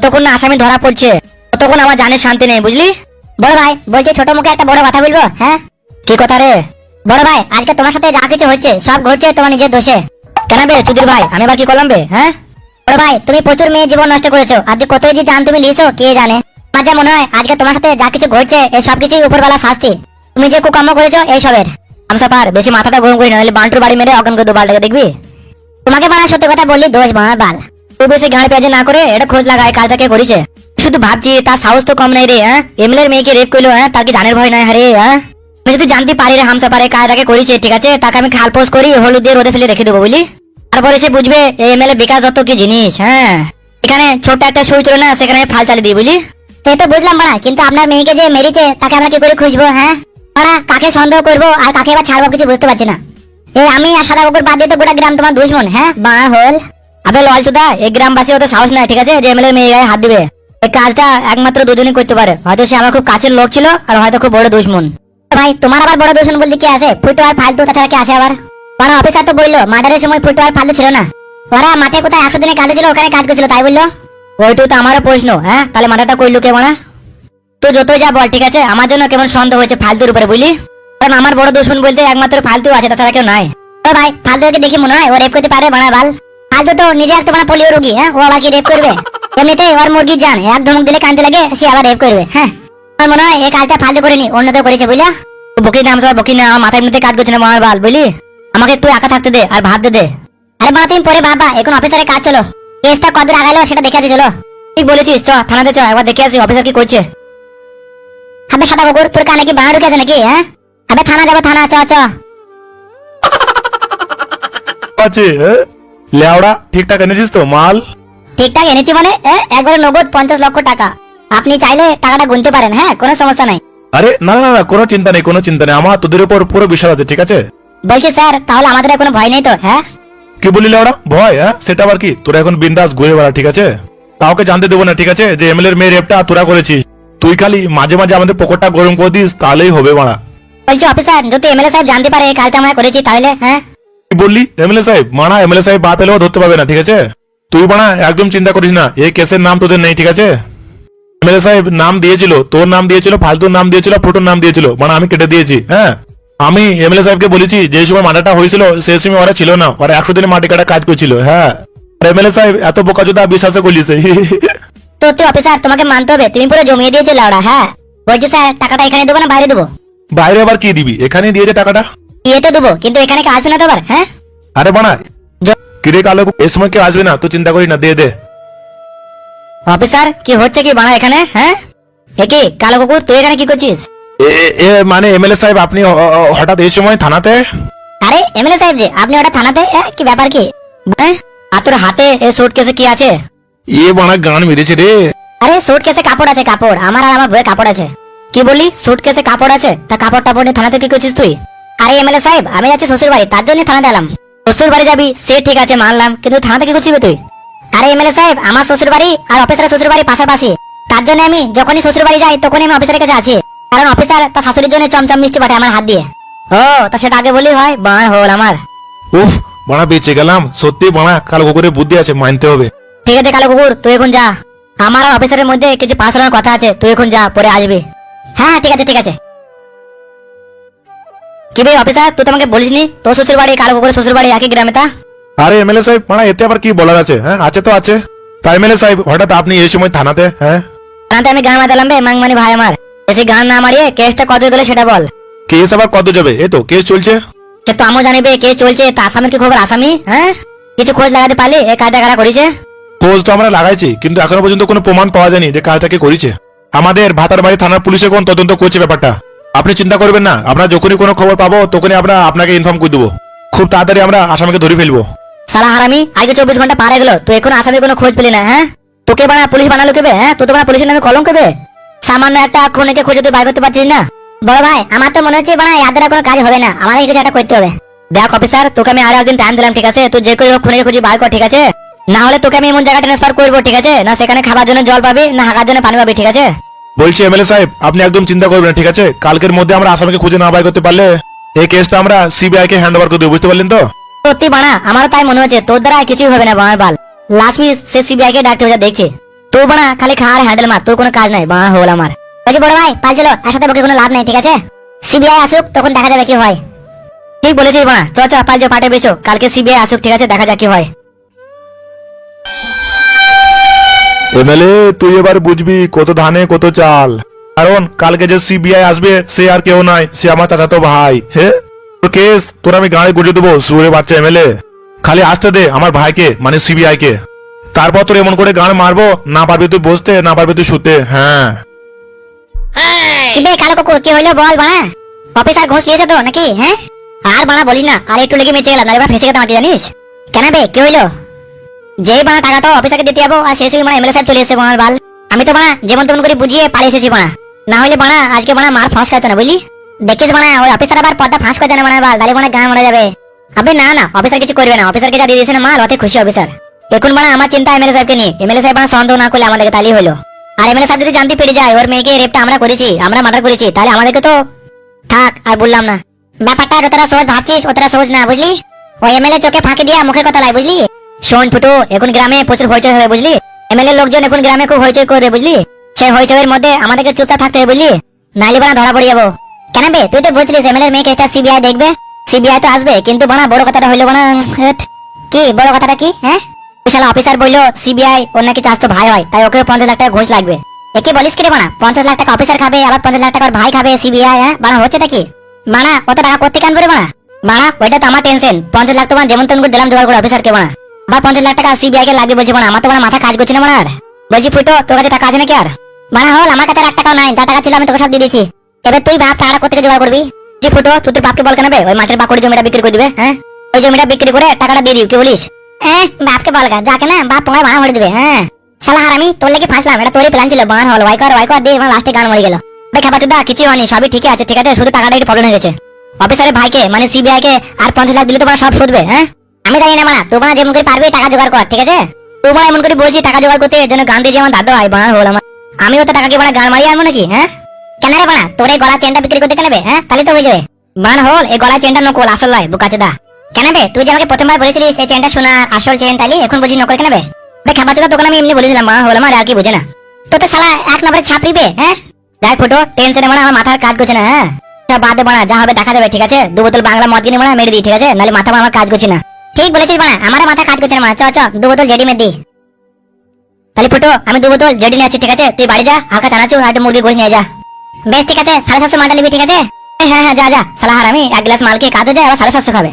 ততক্ষণ না আসামি ধরা পড়ছে ততক্ষণ আমার জানের শান্তি নেই, বুঝলি? বড় ভাই বলছি ছোট মুখে একটা বড় কথা বলবো। হ্যাঁ কি কথা রে? বড় ভাই, আজকে তোমার সাথে যা কিছু হচ্ছে সব ঘটছে তোমার নিজের দোষে। কেন বে চুদির ভাই, আমি আবার কি করলাম বে? হ্যাঁ বড় ভাই, তুমি প্রচুর মেয়ে জীবন নষ্ট করেছো, আর যে কতই যে জান তুমি লিয়েছো কে জানে। আমার যা মনে হয় আজকে তোমার সাথে যা কিছু ঘটছে এই সব কিছুই উপরবেলা শাস্তি। তুমি যে কুকর্ম করেছো এই সবের। আমসাপার বেশি মাথাটা গরম করি না, নাহলে বান্টুর বাড়ি মেরে অজ্ঞান করে দেবো বালটাকে, দেখবি? তোমাকে বানা সত্যি কথা বললি দোষ বানার বাল। তুই বেশি গাঁড় পেঁয়াজি না করে এটা খোঁজ লাগায় কাজটা কে করেছে। শুধু ভাবছি তার সাহস তো কম নাই রে। হ্যাঁ এমএলএর মেয়েকে রেপ করলো, হ্যাঁ তার কি জানের ভয় নাই? হ্যাঁ হ্যাঁ আমি যদি জানতে পারি রে হামসাপারে কাজটাকে করেছে, ঠিক আছে, তাকে আমি খালপোষ করি হলুদ দিয়ে রোদে ফেলে রেখে দেবো, বুঝলি? তারপরে সে বুঝবে এই এমএলএ বিকাশ দত্ত কি জিনিস। হ্যাঁ এখানে ছোট্ট একটা সুই ছিল না, সেখানে ফাল চালিয়ে দিই, বুঝলি? সে তো বুঝলাম বাড়া, কিন্তু আপনার মেয়েকে যে মেরেছে তাকে আমরা কি করে খুঁজবো? হ্যাঁ বাড়া, কাকে সন্দেহ করবো আর কাকে এবার ছাড়বো কিছু বুঝতে পারছি না। এই আমি আর সাদা কুকুর বাদ দিয়ে তো গোটা গ্রাম তোমার দুশ্মন। হ্যাঁ বাড়া হল। আবে ললচুদা, এই গ্রামবাসী অত সাহস নাই, ঠিক আছে, যে এমএলএ মেয়ে গায়ে হাত দিবে। এই কাজটা একমাত্র দুজনই করতে পারে, হয়তো সে আমার খুব কাছের লোক ছিল আর হয়তো খুব বড় দুশ্মন। ভাই তোমার আবার বড় দুশ্মন বলতে কি আছে? ফুটো আর ফালতু, তাছাড়া কি আছে আবার? বাড়া অফিসার তো বললো মার্ডারের সময় ফুটো আর ফালতু ছিল না, ওরা মাঠে কোথায় 100 দিনে কাজ ছিল ওখানে কাজ করছিল তাই বললো। ওইটু তো আমারও প্রশ্ন। হ্যাঁ তাহলে মাথাটা কইলো কে মানা? তুই যতই যা বল, ঠিক আছে, আমার জন্য কেমন সন্দেহ হয়েছে ফালতুর উপরে, বুঝলি? কারণ আমার বড় দুশ্মন বলতে একমাত্র ফালতু আছে, তাছাড়া কেউ নাই। ও ভাই, ফালতুকে দেখি মনে হয় ও রেপ করতে পারে বাড়া বাল। ফালতু তো নিজে একটা মানে পোলিও রোগী। হ্যাঁ ও আবার কি রেপ করবে? এমনিতেই ওর মুরগির জান, এক ধমক দিলে কানতে লাগে, সে আবার রেপ করবে। হ্যাঁ আমার মনে হয় এই কাজটা ফালতু করেনি, অন্য কেউ করেছে বুঝলা। বকি নাম সব বকি না, আমার মাথায় মধ্যে কাজ করছে না মামার বাল, বুঝলি? আমাকে একটু একা থাকতে দে আর ভাত দে। আরে বাবা তুমি পরে ভাববা, এখন অফিসারের কাজ চলো, কেসটা কদূর আগাইলো সেটা দেখে আছে চলো। ঠিক বলেছিস, চ থানাতে চ, একবার দেখে আসি অফিসার কি করছে। হবে সাদা কুকুর, তোর কানে কি বাঁড়া ঢুকে আছে নাকি? হ্যাঁ হবে থানা যাবো, থানা চ চ। আছে লেওড়া, ঠিকঠাক এনেছিস তো মাল? ঠিকঠাক এনেছি মানে একবারে নগদ 50 লক্ষ টাকা। আপনি চাইলে টাকাটা গুনতে পারেন, হ্যাঁ কোনো সমস্যা নাই। আরে না না না, কোনো চিন্তা নেই, কোনো চিন্তা নেই, আমার তোদের উপর পুরো বিশ্বাস আছে, ঠিক আছে? বলছি স্যার, তাহলে আমাদের আর কোনো ভয় নেই তো? হ্যাঁ কি বলি লেওড়া, ভয়? হ্যাঁ সেটা আবার কি? তোরা এখন বিন্দাস ঘুরে বেড়া, ঠিক আছে? কাউকে জানতে দেবো না, ঠিক আছে, যে এমএলএর মেয়ে রেপটা তোরা করেছিস। তুই খালি মাঝে মাঝে আমাদের পকেটটা গরম করে দিস, তাহলেই হবে মারা। বলছি অফিসার, যদি এমএলএ সাহেব জানতে পারে এই কাজটা আমরা করেছি তাহলে? হ্যাঁ কি বললি? এমএলএ সাহেব? মানা এমএলএ সাহেব বাপ এলেও ধরতে পারবে না, ঠিক আছে? তুই বানা একদম চিন্তা করিস না, এই কেসের নাম তোদের নেই, ঠিক আছে? এমএলএ সাহেব নাম দিয়েছিল, তোর নাম দিয়েছিল, ফালতুর নাম দিয়েছিল, ফটোর নাম দিয়েছিল, মানে আমি কেটে দিয়েছি। হ্যাঁ আমি এমএলএ সাহেবকে বলেছি যে সময় মার্ডারটা হয়েছিল সেই সময় ওরা ছিল না, ওরা 100 দিনে মাটি কাটা কাজ করছিল। হ্যাঁ এমএলএ সাহেব এত বোকাচোদা বিশ্বাসে করলিছে। সত্যি অফিসার, তোমাকে মানতে হবে, তুমি পুরো জমিয়ে দিয়েছো লাউড়া। হ্যাঁ বলছি স্যার, টাকাটা এখানে দেবো না বাইরে দেবো? বাইরে আবার কি দিবি? এখানে দিয়েছে টাকাটা। দিয়ে তো দেবো, কিন্তু এখানে কি আসবে না তো আবার? হ্যাঁ আরে বানা কিরে কালো, এই সময় কেউ আসবে না, তুই চিন্তা করিস না, দিয়ে দে। অফিসার কি হচ্ছে কি বানা এখানে? হ্যাঁ এ কি কালো কুকুর, তুই এখানে কি করছিস? মানে এমএলএ সাহেব আপনি হঠাৎ এই সময় থানাতে? আরে এমএলএ সাহেব যে, আপনি ওটা থানাতে? কি ব্যাপার কি? আর তোর হাতে এই সুট কেসে কি আছে? বানা গান মেরেছে রে। আরে সুট কেসে কাপড় আছে, কাপড় আমার আর আমার বইয়ের কাপড় আছে। কি বলি সুট কেসে কাপড় আছে? তা কাপড় টাপড় নিয়ে থানাতে কি করছিস তুই? আরে এমএলএ সাহেব, আমি যাচ্ছি শ্বশুর বাড়ি, তার জন্য থানাতে এলাম। শ্বশুর বাড়ি যাবি সে ঠিক আছে মানলাম, কিন্তু থানাতে কি করছিস তুই? আরে এমএলএ সাহেব, আমার শ্বশুর বাড়ি আর অফিসারের শ্বশুর বাড়ি পাশাপাশি, তার জন্য আমি যখনই শ্বশুর বাড়ি যাই তখনই আমি অফিসারের কাছে আছি, কারণ অফিসার তার শাশুড়ির জন্য চমচম মিষ্টি পাঠায় আমার হাত দিয়ে। ও তা সেটা আগে বলি হয়, বাঁ হল আমার। উফ বানা বেঁচে গেলাম, সত্যি বানা কালো কুকুরের বুদ্ধি আছে, মানতে হবে। ঠিক আছে কালো কুকুর, তুই এখন যা, আমার আর অফিসারের মধ্যে কিছু পার্সোনাল কথা আছে, তুই এখন যা, পরে আসবি। হ্যাঁ ঠিক আছে ঠিক আছে। কি ভাই অফিসার, তুই তো আমাকে বলিসনি তোর শ্বশুর বাড়ি কালো কুকুরের শ্বশুর বাড়ি একই গ্রামে? তা আরে এমএলএ সাহেব মানে এতে আবার কি বলার আছে? হ্যাঁ আছে তো আছে। তাই এমএলএ সাহেব হঠাৎ আপনি এই সময় থানাতে? হ্যাঁ থানাতে আমি গান মাতালাম বে মাংমানি ভাই আমার, বেশি গান না মারিয়ে কেসটা কত গেলে সেটা বল। কেস আবার কত যাবে? এই তো কেস চলছে। সে তো আমিও জানিবে কে চলছে, তা আসামের কি খবর? আসামি হ্যাঁ কিছু খোঁজ লাগাতে পারলি এই কাজটা কারা করেছে? খোঁজ তো আমরা লাগাইছি, কিন্তু এখনো পর্যন্ত কোনো প্রমাণ পাওয়া যায়নি যে কাজটাকে করেছে। আমাদের ভাতারবাড়ি থানার পুলিশে কোন তদন্ত করছে ব্যাপারটা। আপনি চিন্তা করবেন না, আমরা যখনই কোনো খবর পাবো তখনই আমরা আপনাকে ইনফর্ম করে দেবো। খুব তাড়াতাড়ি আমরা আসামিকে ধরে ফেলবো। সালা হারামি, আগে 24 ঘন্টা পার হয়ে গেল, তুই এখন আসামি কোনো খোঁজ পেলি না? হ্যাঁ তোকে বানা পুলিশ বানালো কেবে? হ্যাঁ তুই তো বানা পুলিশের নামে কলম কেবে? সামান্য একটা খুনিকে খুঁজে তুই বাইর করতে পারছিস না? বড় ভাই, আমার তো মনে হচ্ছে বানা ইয়াদের কোনো কাজ হবে না, আমাদের কিছু একটা করতে হবে। দেখ অফিসার, তোকে আমি আরো একদিন টাইম দিলাম, ঠিক আছে? তুই যে কেউ খুনিকে খুঁজে বার কর, ঠিক আছে? না হলে তোকে আমি এমন জায়গায় ট্রান্সফার করবো, ঠিক আছে, না সেখানে খাবার জন্য জল পাবি না হাঁকার জন্য পানি পাবি, ঠিক আছে? বলছি এমএলএ সাহেব আপনি একদম চিন্তা করবেন না, ঠিক আছে? কালকের মধ্যে আমরা আসামিকে খুঁজে না বাই করতে পারলে এই কেসটা আমরা সিবিআই কে হ্যান্ড ওভার করে দেবো, বুঝতে পারলেন তো? সত্যি বানা আমারও তাই মনে হচ্ছে, তোর দ্বারা আর কিছুই হবে না বানার বাল। লাস্ট মিস সে সিবিআই কে ডাকতে হয়ে দেখছি। তুই বানা খালি খা আর হ্যান্ডেল মার, তোর কোনো কাজ নাই বানা হল আমার। বলছি বড় ভাই পাল চলো, একসাথে বকে কোনো লাভ নেই, ঠিক আছে? সিবিআই আসুক তখন দেখা যাবে কি হয়। ঠিক বলেছিস বানা, চ চ পাল পাটে বেচো, কালকে সিবিআই আসুক, ঠিক আছে, দেখা যাক কি হয়। এমএলএ তুই এবার বুঝবি কত ধানে কত চাল, কারণ কালকে যে সিবিআই আসবে সে আর কেউ নয়, সে আমার চাচাতো ভাই। হে তোর কেস তোর আমি গাড়ি গুজে দেবো, সুরে বাচ্চা এমএলএ। খালি আসতে দে আমার ভাইকে মানে সিবিআই কে, তারপর তোর এমন করে গান মারবো, না পারবি তুই বসতে, না পারবি তুই শুতে। হ্যাঁ কি বে কালো কুকুর, কি হইলো বল বানা? অফিসার ঘুষ নিয়েছে তো নাকি? হ্যাঁ আর বানা বলিস না, আর একটু লেগে মেচে গেলাম, না এবার ফেসে গেতাম আজকে, জানিস? কেন বে কি হইলো? যেই বানা টাকাটা অফিসারকে দিতে যাবো আর শেষ মানে এমএলএ সাহেব চলে এসেছে বানার বাল। আমি তো বানা যেমন তেমন করে বুঝিয়ে পালিয়ে এসেছি বানা, না হলে বানা আজকে বানা মার ফাঁস খাইতো না, বুঝলি? দেখিস বানা ওই অফিসার আবার পর্দা ফাঁস করে দেয় না বানার বাল, তাহলে বানা গান মারা যাবে। আবে না না, অফিসার কিছু করবে না, অফিসারকে যা দিয়ে দিয়েছে না মাল অতে খুশি অফিসার। এখন বানা আমার চিন্তা এমএলএ সাহেবকে নিয়ে, এমএলএ সাহেব বানা সন্দেহ না করলে আমাদেরকে, তাহলেই হলো। আর এমএলএ সাহেব যদি জানতে পেরে যায় ওর মেয়েকে রেপটা আমরা করেছি, আমরা মার্ডার করেছি, তাহলে আমাদেরকে তো থাক আর বললাম না। ব্যাপারটা যতটা সহজ ভাবছিস অতটা সহজ না, বুঝলি? ওই এমএলএ চোখে ফাঁকি দিয়া মুখের কথা লাই, বুঝলি? শোন ফুটু, এখন গ্রামে প্রচুর হইচই হবে, বুঝলি? এমএলএ লোকজন এখন গ্রামে খুব হইচই করবে, বুঝলি? সেই হইচইয়ের মধ্যে আমাদেরকে চুপচাপ থাকতে হবে, বুঝলি? নাইলে বানা ধরা পড়ে যাবো। কেন বে তুই তো বলছিলিস এমএলএ মেয়ে কেসটা সিবিআই দেখবে। সিবিআই তো আসবে, কিন্তু বানা বড় কথাটা হইলো বানা কি বড় কথাটা কি? হ্যাঁ বিশাল অফিসার বললো সিবিআই ওর নাকি চাস্তো ভাই হয়, তাই ওকে 50 লাখ টাকা ঘুষ লাগবে। এ কি বলিস কি রে বানা? 50 লাখ টাকা অফিসার খাবে, আবার 50 লাখ টাকা ওর ভাই খাবে সিবিআই? হ্যাঁ বানা হচ্ছেটা কি? বানা কত টাকা করতে কান করে বানা? বানা ওইটা তো আমার টেনশন, 50 লাখ তো বানা যেমন তেমন করে দিলাম জোগাড় করে অফিসারকে বানা, আবার 50 লাখ টাকা সিবিআই কে লাগবে বলছি বানা, আমার তো বানা মাথা কাজ করছে না বানা। আর বলছি ফুটো, তোর কাছে টাকা আছে নাকি? আর বানা হল আমার কাছে 1 টাকাও নাই, যা টাকা ছিল আমি তোকে সব দিয়ে দিয়েছি। এবার তুই ভাব টাকাটা কোথেকে জোগাড় করবি? জি ফুটো, তুই তোর বাপকে বল কেন বে, ওই মাঠের বাকুড়ি জমিটা বিক্রি করে দিবে। হ্যাঁ ওই জমিটা বিক্রি করে টাকাটা দিয়ে দিও, কি বলিস? বাপকে বলগা যাকে না বাপ তোমায় ভাড়া ভরে দিবে। হ্যাঁ শালা হারামি, তোর লেগে ফাঁসলাম, এটা তোরই প্ল্যান ছিল। বান হল ওয়াইকর দিয়ে লাস্টে গান মরে গেল। ভাই খাবার চুদা কিছু হয়নি, সবই ঠিক আছে, ঠিক আছে, শুধু টাকাটা একটু প্রবলেম হয়ে গেছে। অফিসারের ভাইকে মানে সিবিআই কে আর 50 লাখ দিলে তো বানা সব শুধবে। হ্যাঁ আমি জানি না বানা, তুই বানা যেমন করে পারবি টাকা জোগাড় কর, ঠিক আছে? তুই বানা এমন করে বলছি টাকা জোগাড় করতে, যেন গান দিয়ে আমার দাদা হয় বানা হল আমার। আমিও তো টাকাকে বানা গান মারিয়ে আনবো নাকি? হ্যাঁ কেন রে বানা, তোর এই গলা চেনটা বিক্রি করতে কেন বে? হ্যাঁ তাহলে তো হয়ে যাবে। বানা হল এই গলায় চেনটা নকল, আসল নয় বুকাচোদা। কেন বে তুই যে আমাকে প্রথমবার বলেছিলিস এই চেনটা সোনা আসল চেন, তাইলে এখন বলছিস নকল কেন বে? ভাই খাবার চুদা দোকানে আমি এমনি বলেছিলাম বানা হল আমার, আর কি বুঝে না। তো তো শালা 1 নম্বরে ছাপড়ি বে। হ্যাঁ দেখ ফুটো, টেনশনে মানে আমার মাথার কাজ করছে না। হ্যাঁ বাদ দে বানা, যা হবে দেখা যাবে, ঠিক আছে? 2 বোতল বাংলা মদ কিনে বানা মেরে দিই, ঠিক আছে? নাহলে মাথা আমার কাজ করছে না। ঠিক বলেছিস বানা, আমার মাথা কাজ করছে না বানা। চ 2 বোতল জেডি মেরে দি। তাহলে ফুটো আমি 2 বোতল জেডি নিয়ে আছি, ঠিক আছে? তুই বাড়ি যা, হালকা চানাচুর আর একটু মুরগি গোশ নিয়ে যা। বেশ ঠিক আছে, 750 মালটা নিবি, ঠিক আছে? হ্যাঁ হ্যাঁ যা যা, সালা হারামি 1 গ্লাস মাল খেয়ে কাজ হয়ে যায়, আবার 750 খাবে।